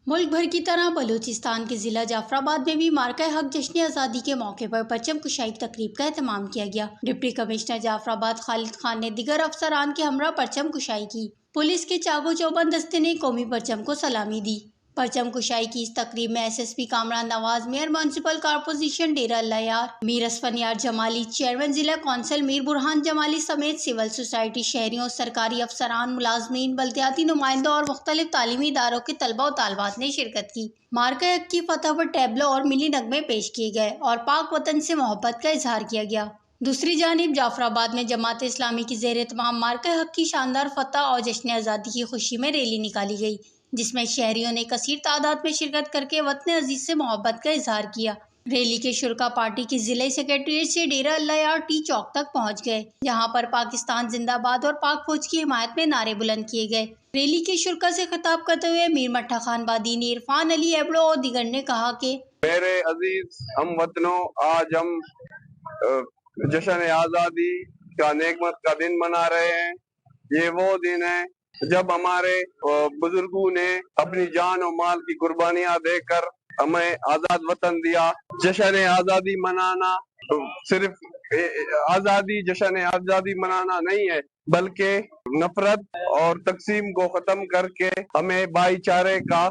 मुल्क भर की तरह बलूचिस्तान के ज़िला जाफराबाद में भी मार्का हक जश्न आज़ादी के मौके पर परचम कुशाई तकरीब का एहतमाम किया गया। डिप्टी कमिश्नर जाफराबाद खालिद खान ने दिगर अफसरान के हमरा परचम कुशाई की। पुलिस के चागो चौबंद दस्ते ने कौमी परचम को सलामी दी। परचम कुशाई की इस तकरीब में SSP Kamran Nawaz, mayor municipal corporation Dera Allah Yar, Mir Asfandyar Jamali, chairman जिला कौंसिल मीर बुरहान जमाली समेत सिविल सोसाइटी, शहरियों, सरकारी अफसरान, मुलाजमीन, बल्दियाती नुमाइंदों और मुख्तलिफ तालीमी इदारों के तलबा और तालबात ने शिरकत की। मार्का हक की फतह पर टैबलो और मिली नगमे पेश किए गए और पाक वतन से मोहब्बत का इजहार किया गया। दूसरी जानिब जाफराबाद में जमात इस्लामी की ज़ेर एहतमाम मार्का हक की शानदार फतह और जश्न आज़ादी की खुशी में रैली निकाली गई, जिसमें शहरियों ने कसीर तादाद में शिरकत करके वतन अजीज से मोहब्बत का इजहार किया। रैली के शुरका पार्टी की जिला सेक्रेटरीट से डेरा अल्लाह यार टी चौक तक पहुंच गए, जहां पर पाकिस्तान जिंदाबाद और पाक फौज की हिमायत में नारे बुलंद किए गए। रैली के शुरका से खिताब करते हुए मीर मट्ठा खान बादीनी, इरफान अली एबड़ो और दिगर ने कहा कि मेरे अजीज हम वतनों, आज हम जश्न आज़ादी का नेकमत का दिन मना रहे हैं। ये वो दिन है जब हमारे बुजुर्गों ने अपनी जान और माल की कुर्बानियां देकर हमें आजाद वतन दिया। जश्न आज़ादी मनाना सिर्फ आज़ादी जश्न आज़ादी मनाना नहीं है, बल्कि नफरत और तकसीम को खत्म करके हमें भाईचारे का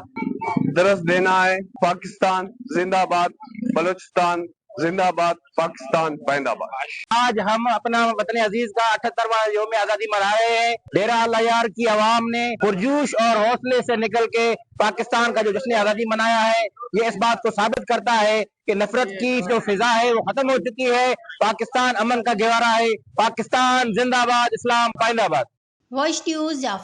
दरस देना है। पाकिस्तान जिंदाबाद, बलूचिस्तान जिंदाबाद, पाकिस्तान पैंदाबाद। आज हम अपना वतन अजीज का 78वां यौम आजादी मना रहे हैं। डेरा अल्लाह यार की आवाम ने पुरजोश और हौसले से निकल के पाकिस्तान का जो जश्न आजादी मनाया है, ये इस बात को साबित करता है कि नफरत की जो फिजा है वो खत्म हो चुकी है। पाकिस्तान अमन का गहवारा है। पाकिस्तान जिंदाबाद, इस्लाम पैंदाबाद। Voice news Jafrabad.